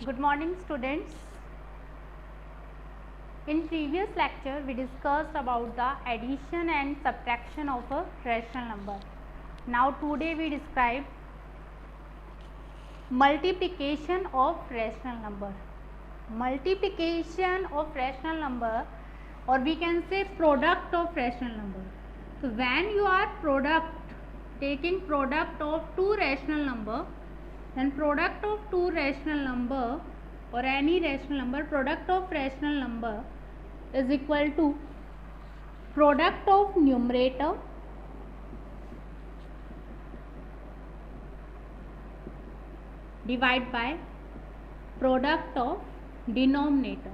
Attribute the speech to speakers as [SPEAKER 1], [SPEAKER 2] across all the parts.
[SPEAKER 1] Good morning, students. In previous lecture we discussed about the addition and subtraction of a rational number. Now today we describe multiplication of rational number. Multiplication of rational number, or we can say product of rational number. So when you are taking product of two rational number, then product of two rational number or any rational number, product of rational number is equal to product of numerator divided by product of denominator.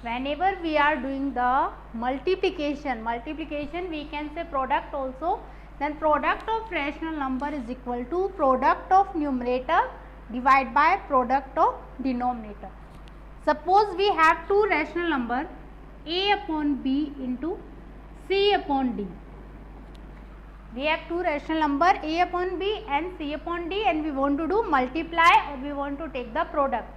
[SPEAKER 1] Whenever we are doing the multiplication we can say product also, then product of rational number is equal to product of numerator divided by product of denominator. Suppose we have two rational number a upon b into c upon d. We have two rational number a upon b and c upon d, and we want to do multiply or we want to take the product.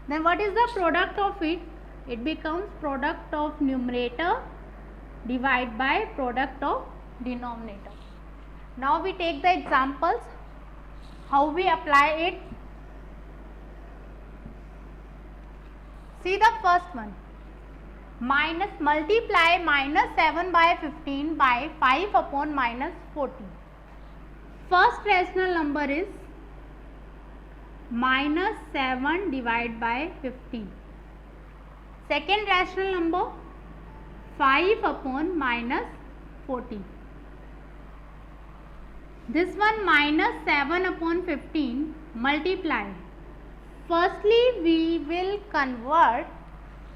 [SPEAKER 1] Then what is the product of it? It becomes product of numerator divided by product of denominator. Now we take the examples, how we apply it. See the first one, multiply minus 7 by 15 by 5 upon minus 14. First rational number is minus 7 divided by 15. Second rational number 5 upon minus 14. This one minus 7 upon 15 multiply. Firstly we will convert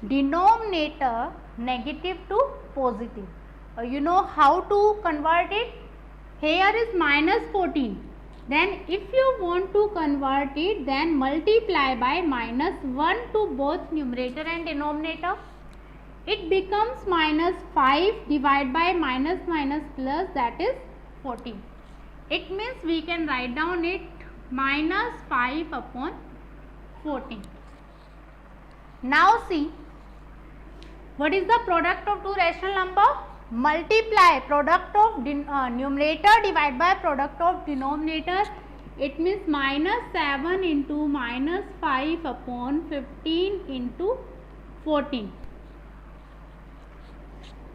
[SPEAKER 1] denominator negative to positive. You know how to convert it? Here is minus 14. Then if you want to convert it, then multiply by minus 1 to both numerator and denominator. It becomes minus 5 divided by minus plus, that is 14. It means we can write down it minus 5 upon 14. Now see, what is the product of two rational number? Multiply product of numerator divided by product of denominator. It means minus 7 into minus 5 upon 15 into 14.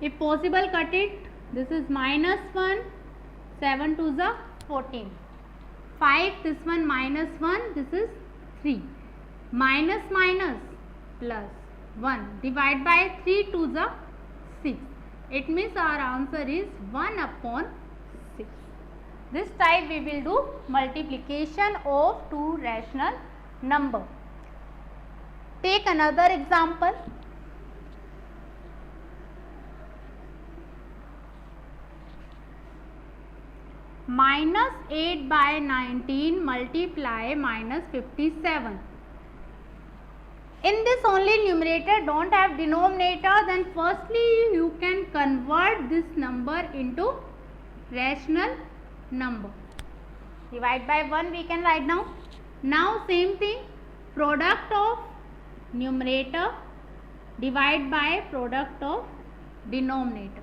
[SPEAKER 1] If possible, cut it. This is minus 1, 7 to the 14. 5, this one minus 1, this is 3. Minus plus 1 divided by 3 to the 6. It means our answer is 1 upon 6. This type we will do multiplication of two rational number. Take another example. Minus 8 by 19 multiply minus 57. In this only numerator don't have denominator, then firstly you can convert this number into rational number. Divide by 1 we can write now. Now same thing, product of numerator divide by product of denominator.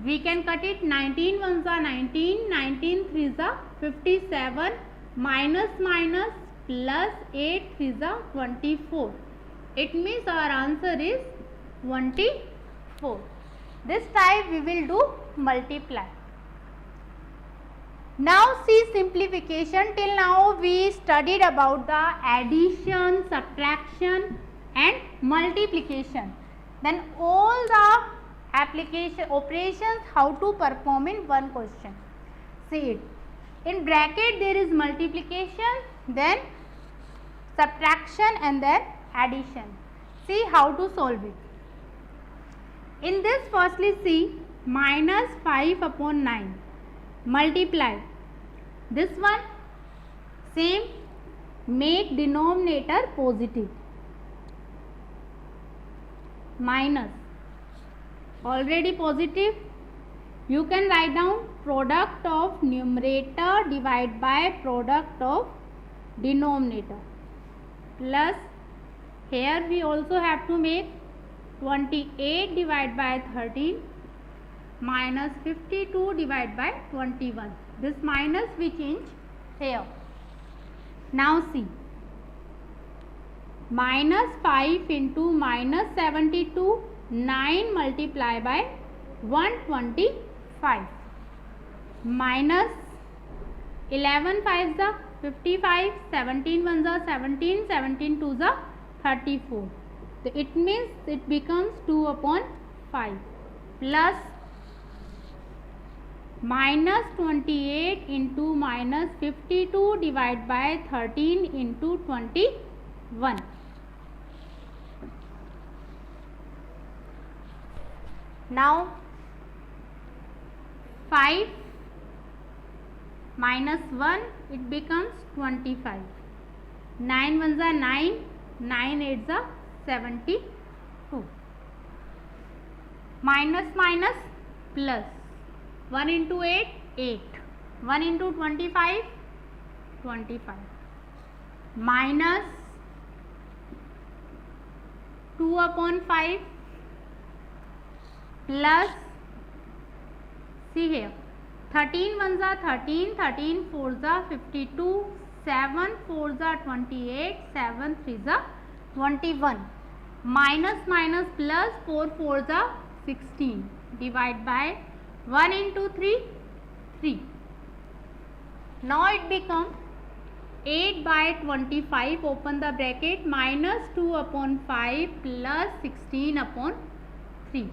[SPEAKER 1] We can cut it. 19 ones are 19, 19 threes are 57, minus plus 8 threes are 24. It means our answer is 24. This type we will do multiply. Now see simplification. Till now we studied about the addition, subtraction and multiplication. Then all the operations how to perform in one question. See it. In bracket there is multiplication, then subtraction and then addition. See how to solve it. In this firstly see minus 5 upon 9 multiply. This one same, make denominator positive. Minus already positive, You can write down product of numerator divided by product of denominator, plus here we also have to make 28 divided by 13 minus 52 divided by 21. This minus we change here. Now see, minus 5 into minus 72, 9 multiply by 125, minus 11 5s are 55, 17 1s are 17, 17 2s are 34. So it means it becomes 2 upon 5, plus minus 28 into minus 52 divided by 13 into 21. Now 5 minus 1, it becomes 25. 9 1s are 9, 9 8s are 72. Minus minus plus, 1 into 8, 8. 1 into 25, 25. Minus 2 upon 5 plus, see here, 13 1s are 13, 13 4s are 52, 7 4s are 28, 7 3s are 21. Minus minus plus, 4 4s are 16. Divide by 1 into 3, 3. Now it becomes 8 by 25, open the bracket, minus 2 upon 5 plus 16 upon 3.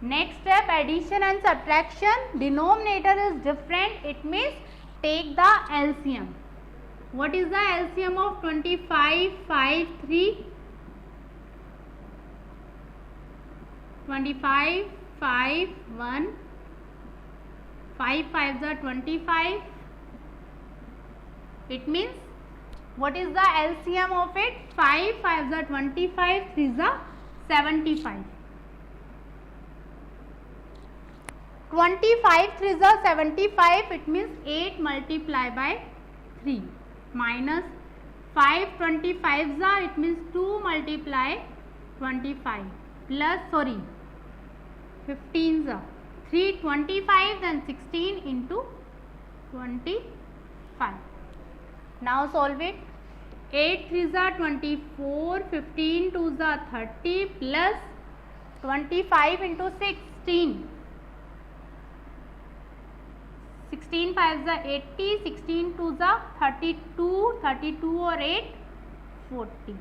[SPEAKER 1] Next step, addition and subtraction. Denominator is different, it means take the LCM. What is the LCM of 25, 5, 3? 25, 5, 1, 5 5s are 25. It means, what is the LCM of it? 5 5s are 25, 3s are 75. 25 3s are 75, it means 8 multiply by 3, minus 5 25s are, it means 2 multiply 25, plus, sorry, 15s are 3 25, then 16 into 25. Now solve it. 8 3s are 24, 15 2s are 30, plus 25 into 16. 16 5s are 80, 16 2s are 32, 32 or 8, 40.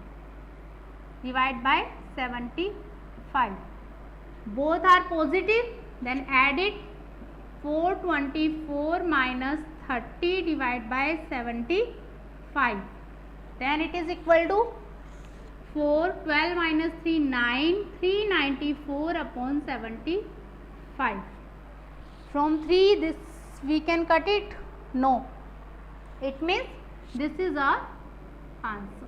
[SPEAKER 1] Divide by 75. Both are positive, then add it. 424 minus 30 divided by 75. Then it is equal to 4, 12 minus 3, 9, 394 upon 75. From 3 this we can cut it? No. It means this is our answer.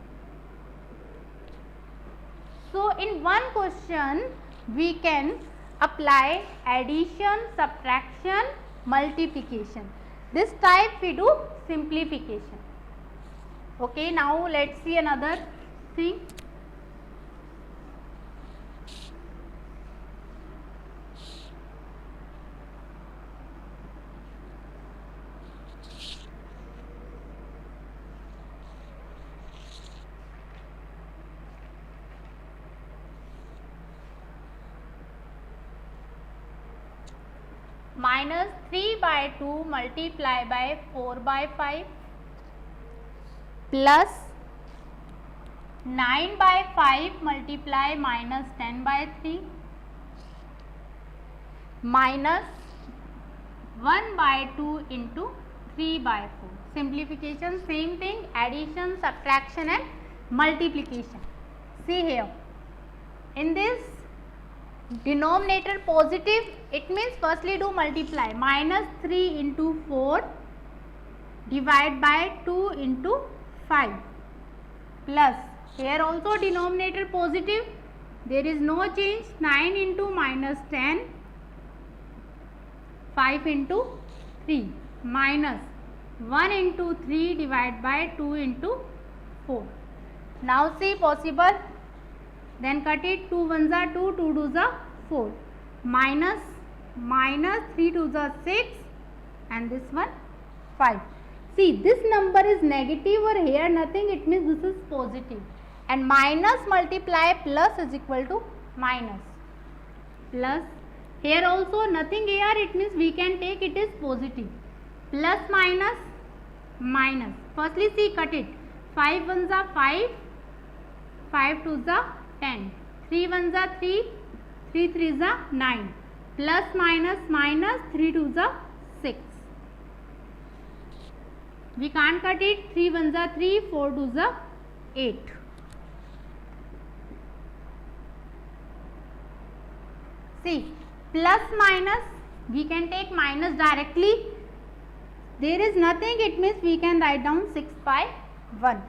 [SPEAKER 1] So in one question we can apply addition, subtraction, multiplication. This type we do simplification. Okay, now let's see another thing. Minus 3 by 2 multiply by 4 by 5 plus 9 by 5 multiply minus 10 by 3 minus 1 by 2 into 3 by 4. Simplification, same thing, addition, subtraction and multiplication. See here, in this denominator positive, it means firstly do multiply. Minus 3 into 4 divide by 2 into 5 plus, here also denominator positive, there is no change, 9 into minus 10 5 into 3 minus 1 into 3 divided by 2 into 4. Now see possible. Then cut it. 2 1s are 2, 2 2s are 4. Minus 3 2s are 6 and this one 5. See, this number is negative or here nothing, it means this is positive. And minus multiply plus is equal to minus. Plus, here also nothing here, it means we can take it is positive. Plus minus, minus. Firstly see, cut it. 5 1s are 5, 5 2s are 10, 3 1s are 3, 3 3s are 9. Plus minus minus, 3 2s are 6. We can't cut it. 3 1s are 3, 4 2s are 8. See, plus minus, we can take minus directly. There is nothing, it means we can write down 6 by 1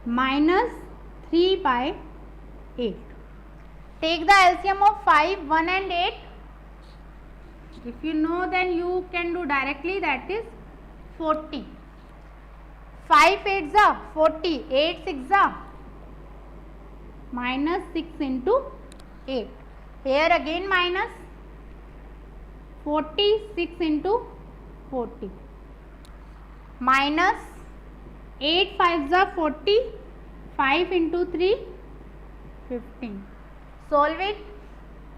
[SPEAKER 1] minus 3 by 8. Take the LCM of 5, 1 and 8. If you know, then you can do directly, that is 40. 5 8s are 40, 8 6s are minus 6 into 8. Here again minus 46 into 40. Minus 8 5s are 40, 5 into 3, 15. Solve it.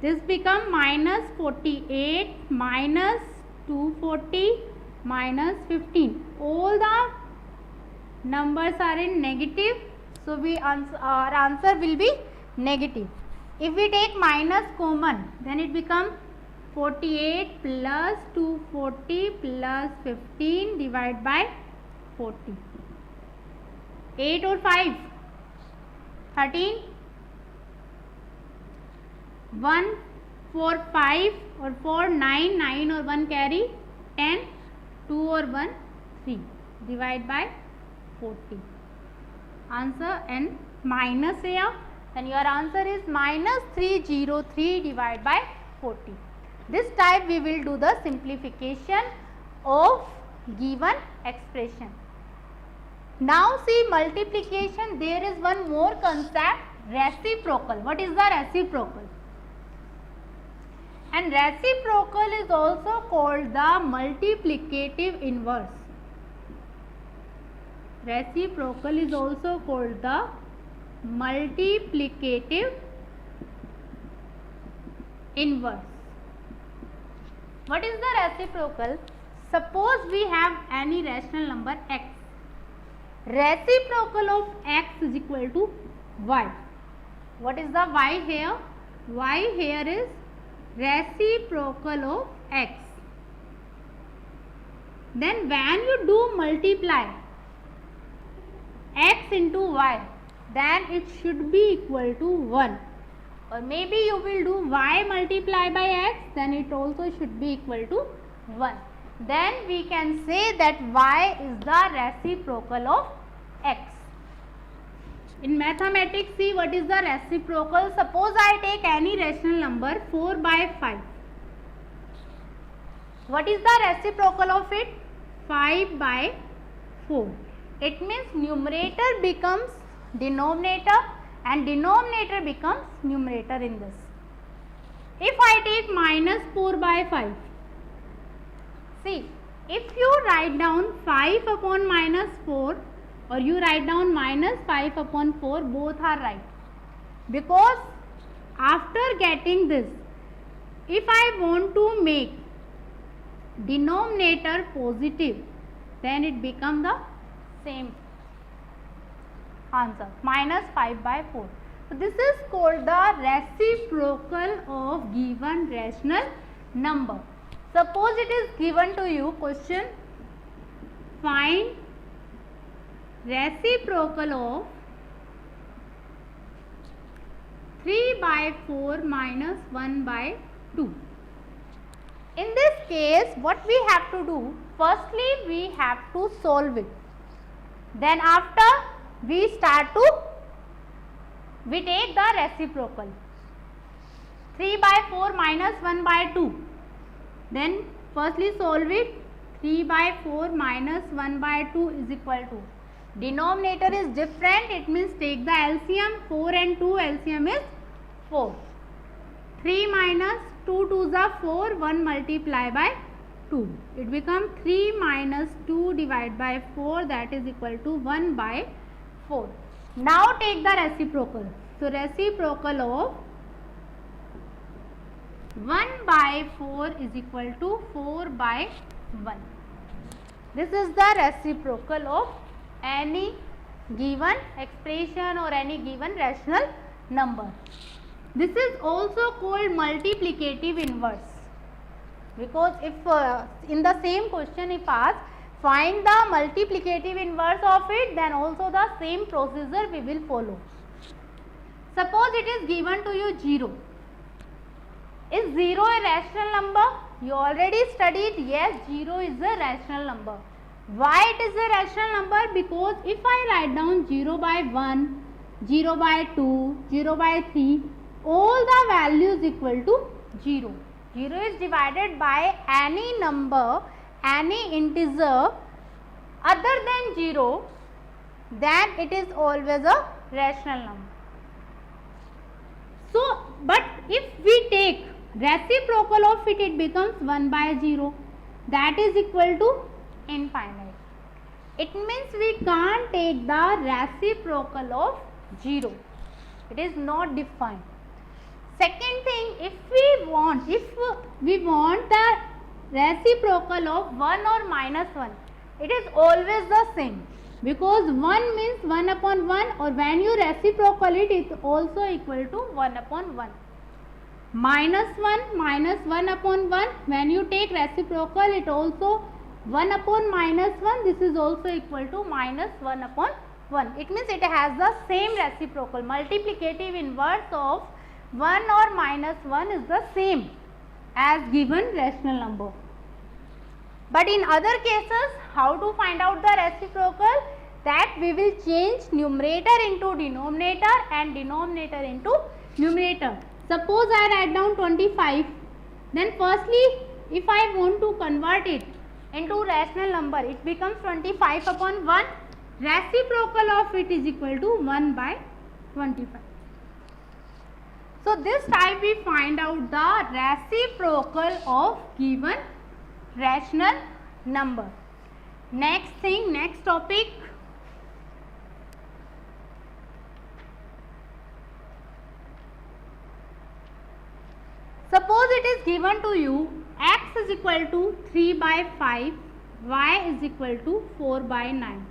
[SPEAKER 1] This become minus 48 minus 240 minus 15. All the numbers are in negative, so our answer will be negative. If we take minus common, then it becomes 48 plus 240 plus 15 divided by 40. 8 or 5? 13. 1 4 5 or 4 9, 9 or 1 carry 10, 2 or 1 3. Divide by 40. Answer and minus here, then your answer is minus 303 divided by 40. This type we will do the simplification of given expression. Now see multiplication, there is one more concept, reciprocal. What is the reciprocal? And reciprocal is also called the multiplicative inverse. Reciprocal is also called the multiplicative inverse. What is the reciprocal? Suppose we have any rational number x. Reciprocal of x is equal to y. What is the y here? Y here is reciprocal of x. Then when you do multiply x into y, then it should be equal to 1. Or maybe you will do y multiply by x, then it also should be equal to 1. Then we can say that y is the reciprocal of x. In mathematics, see what is the reciprocal. Suppose I take any rational number 4 by 5. What is the reciprocal of it? 5 by 4. It means numerator becomes denominator and denominator becomes numerator in this. If I take minus 4 by 5, see, if you write down 5 upon minus 4 or you write down minus 5 upon 4, both are right. Because after getting this, if I want to make denominator positive, then it becomes the same answer, minus 5 by 4. So this is called the reciprocal of given rational number. Suppose it is given to you question, find reciprocal of 3 by 4 minus 1 by 2. In this case, what we have to do? Firstly, we have to solve it. Then after we take the reciprocal. 3 by 4 minus 1 by 2. Then Firstly solve it. 3 by 4 minus 1 by 2 is equal to, denominator is different, it means take the LCM. 4 and 2 LCM is 4. 3 minus 2 2s are 4, 1 multiply by 2. It becomes 3 minus 2 divided by 4, that is equal to 1 by 4. Now take the reciprocal. So reciprocal of 1 by 4 is equal to 4 by 1. This is the reciprocal of any given expression or any given rational number. This is also called multiplicative inverse, because if in the same question if asked find the multiplicative inverse of it, then also the same procedure we will follow. Suppose it is given to you 0. Is 0 a rational number? You already studied, yes, 0 is a rational number. Why it is a rational number? Because if I write down 0 by 1, 0 by 2, 0 by 3, all the values equal to 0. 0 is divided by any number, any integer other than 0, then it is always a rational number. So, but if we take reciprocal of it, it becomes 1 by 0, that is equal to infinite. It means we can't take the reciprocal of 0. It is not defined. Second thing, if we want the reciprocal of 1 or minus 1, it is always the same, because 1 means 1 upon 1, or when you reciprocal it is also equal to 1 upon 1. Minus 1 upon 1, when you take reciprocal it also 1 upon minus 1, this is also equal to minus 1 upon 1. It means it has the same reciprocal. Multiplicative inverse of 1 or minus 1 is the same as given rational number. But in other cases, how to find out the reciprocal? That we will change numerator into denominator and denominator into numerator. Suppose I write down 25, then firstly if I want to convert it into rational number, it becomes 25 upon 1. Reciprocal of it is equal to 1 by 25. So this type we find out the reciprocal of given rational number. Next thing, next topic. Suppose it is given to you x is equal to 3 by 5, y is equal to 4 by 9.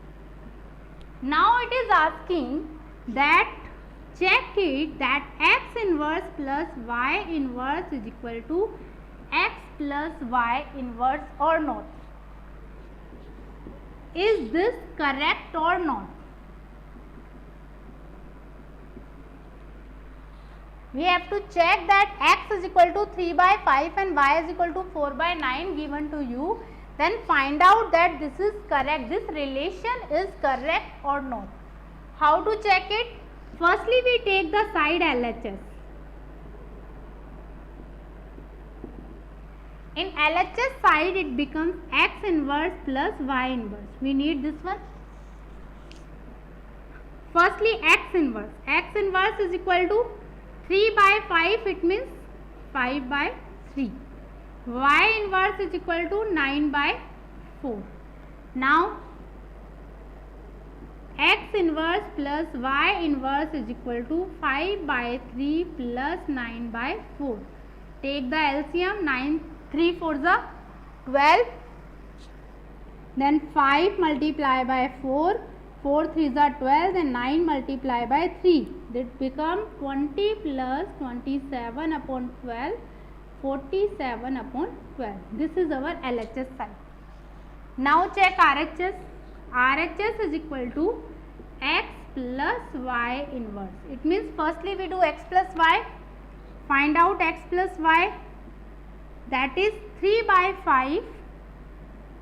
[SPEAKER 1] Now it is asking that check it that x inverse plus y inverse is equal to x plus y inverse or not. Is this correct or not? We have to check that x is equal to 3 by 5 and y is equal to 4 by 9 given to you. Then find out that this is correct, this relation is correct or not. How to check it? Firstly, we take the side LHS. In LHS side, it becomes x inverse plus y inverse. We need this one. Firstly, x inverse. X inverse is equal to 3 by 5, it means 5 by 3. Y inverse is equal to 9 by 4. Now, x inverse plus y inverse is equal to 5 by 3 plus 9 by 4. Take the LCM, 9, 3 4s are 12. Then 5 multiply by 4, 4 3s are 12, and 9 multiply by 3. That become 20 plus 27 upon 12, 47 upon 12. This is our LHS side. Now check RHS. RHS is equal to x plus y inverse. It means firstly we do x plus y. Find out x plus y. That is 3 by 5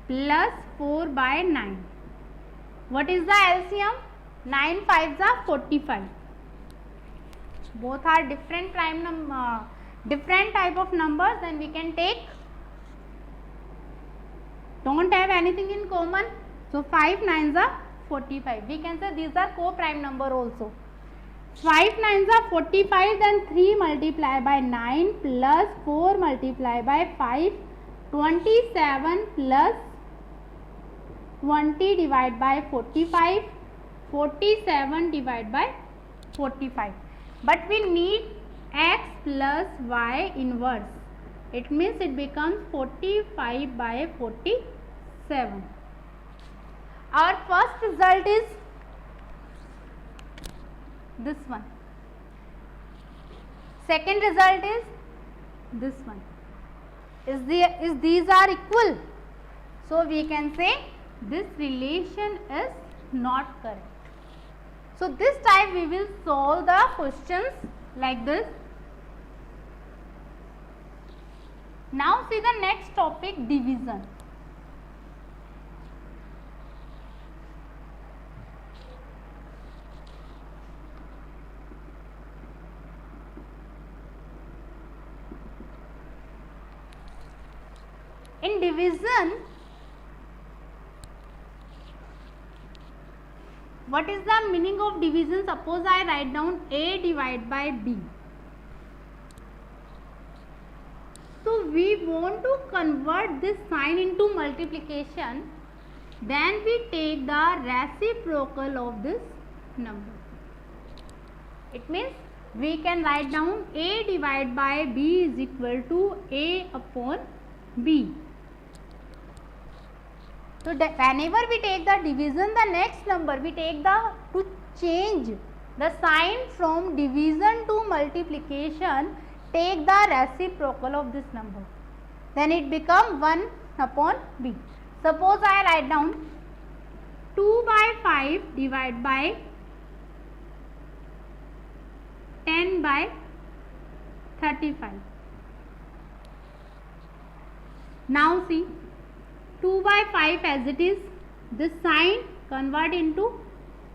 [SPEAKER 1] plus 4 by 9. What is the LCM? 9 5s are 45. Both are different prime number, different type of numbers. Then we can take don't have anything in common. So 5 nines are 45. We can say these are co-prime number also. 5 nines are 45, then 3 multiplied by 9 plus 4 multiplied by 5, 27 plus 20 divided by 45, 47 divided by 45. But we need x plus y inverse. It means it becomes 45 by 47. Our first result is this one. Second result is this one. Is these are equal? So we can say this relation is not correct. So this time we will solve the questions like this. Now see the next topic, division. In division, what is the meaning of division? Suppose I write down A divided by B. So we want to convert this sign into multiplication. Then we take the reciprocal of this number. It means we can write down A divided by B is equal to A upon B. So whenever we take the division, the next number we take to change the sign from division to multiplication, take the reciprocal of this number. Then it becomes 1 upon B. Suppose I write down 2 by 5 divided by 10 by 35. Now see, 2 by 5 as it is, this sign convert into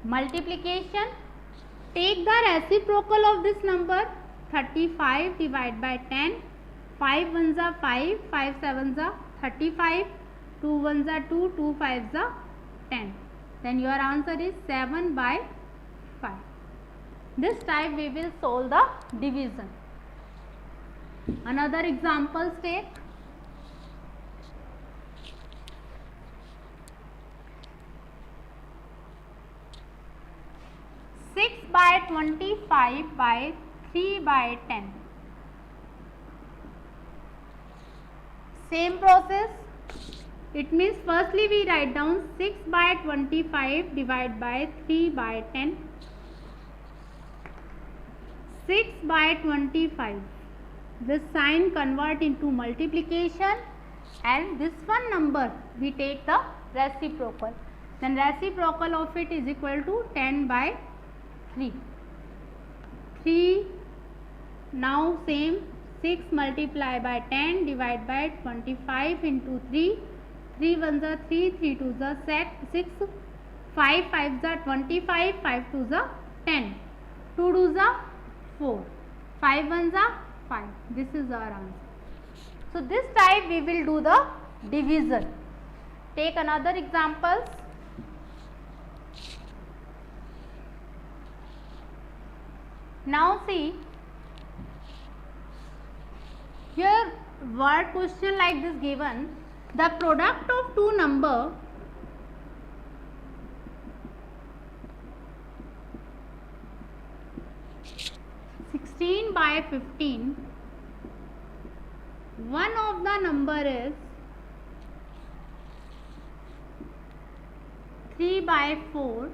[SPEAKER 1] multiplication. Take the reciprocal of this number, 35 divided by 10. 5 ones are 5, 5 sevens are 35, 2 ones are 2, 2 fives are 10. Then your answer is 7 by 5. This time we will solve the division. Another example take. 6 by 25 by 3 by 10. Same process. It means firstly we write down 6 by 25 divided by 3 by 10. 6 by 25. This sign convert into multiplication, and this one number we take the reciprocal. Then reciprocal of it is equal to 10 by 3. 3. Now same, 6 multiply by 10 divided by 25 into 3. 3 ones are 3, 3 twos are 6, 5 fives are 25, 5 twos are 10, 2 twos are 4, 5 ones are 5. This is our answer. So this time we will do the division. Take another examples. Now see, here word question like this given, the product of two number by 15, one of the number is 3 by 4,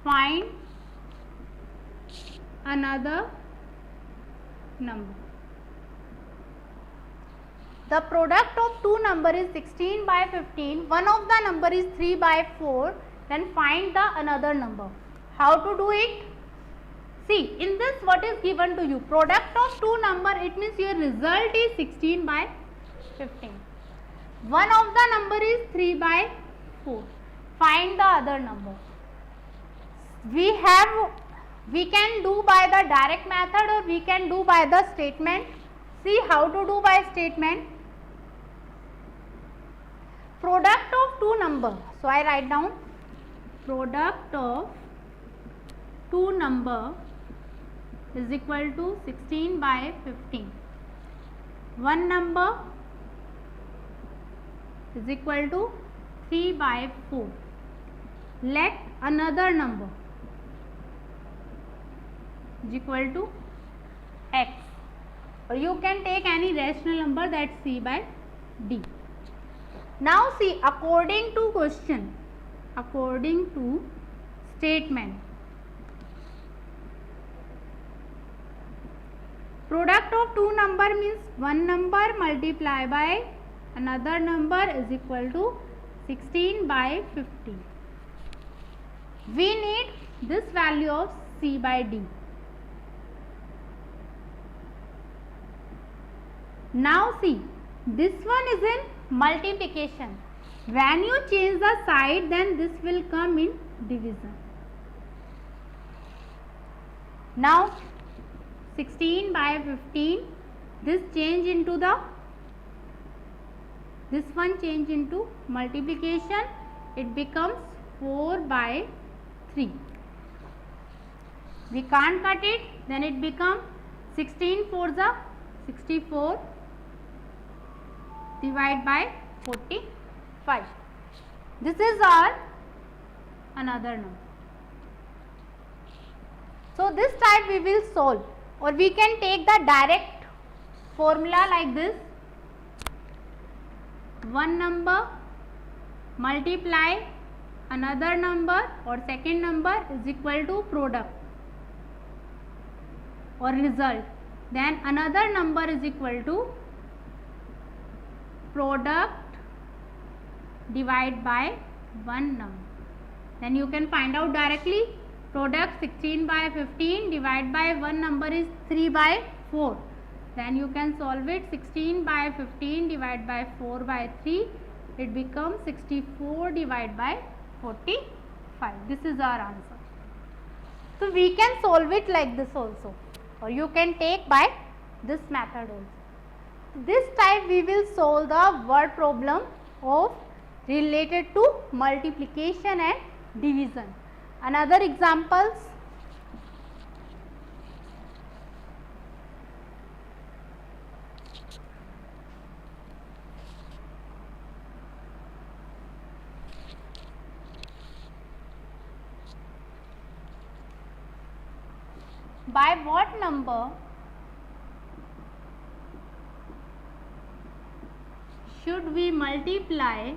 [SPEAKER 1] find another number. The product of two number is 16 by 15, one of the number is 3 by 4, then find the another number. How to do it? See, in this what is given to you? Product of two number, it means your result is 16 by 15. One of the number is 3 by 4. Find the other number. We can do by the direct method or we can do by the statement. See how to do by statement. 3 product of two number. So I write down product of two number is equal to 16 by 15. One number is equal to 3 by 4. Let another number is equal to x, or you can take any rational number, that's c by d. Now see, according to question, according to statement, product of two number means one number multiply by another number is equal to 16 by 50. We need this value of c by d. Now see, this one is in multiplication. When you change the side, then this will come in division. Now 16 by 15, this change into the, this one change into multiplication, it becomes 4 by 3. We can't cut it, then it becomes 16 for the 64 divide by 45. This is our another number. So this type we will solve, or we can take the direct formula like this. One number multiply another number or second number is equal to product or result. Then another number is equal to product divide by one number. Then you can find out directly. Product 16 by 15 divide by one number is 3 by 4. Then you can solve it. 16 by 15 divide by 4 by 3. It becomes 64 divide by 45. This is our answer. So we can solve it like this also, or you can take by this method also. This type we will solve the word problem of related to multiplication and division. Another examples. By what number should we multiply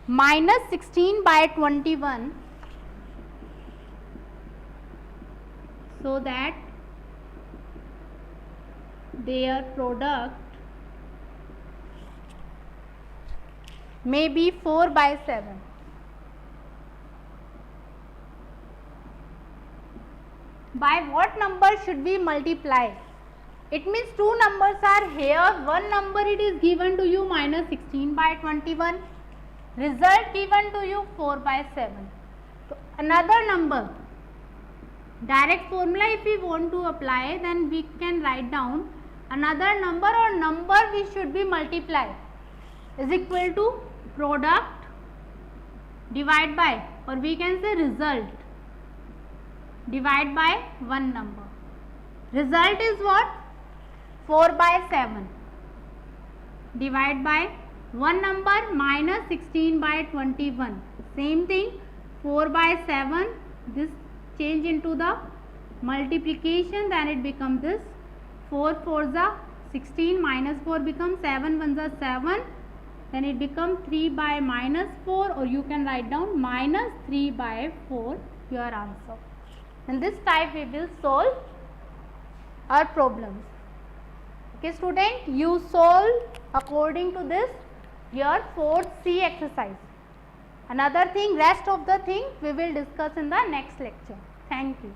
[SPEAKER 1] minus 16 by 21 so that their product may be 4 by 7. By what number should we multiply? It means two numbers are here. One number it is given to you minus 16 by 21. Result given to you 4 by 7. So another number. Direct formula if we want to apply, then we can write down another number or number we should be multiplied is equal to product divide by, or we can say result divide by one number. Result is what? 4 by 7 divide by one number minus 16 by 21. Same thing, 4 by 7, this change into the multiplication, then it becomes this 4 4 the 16 minus 4 becomes 7 1 the 7, then it becomes 3 by minus 4, or you can write down minus 3 by 4 your answer. In this type we will solve our problems. Okay student, you solve according to this your 4th C exercise. Another thing, rest of the thing we will discuss in the next lecture. Thank you.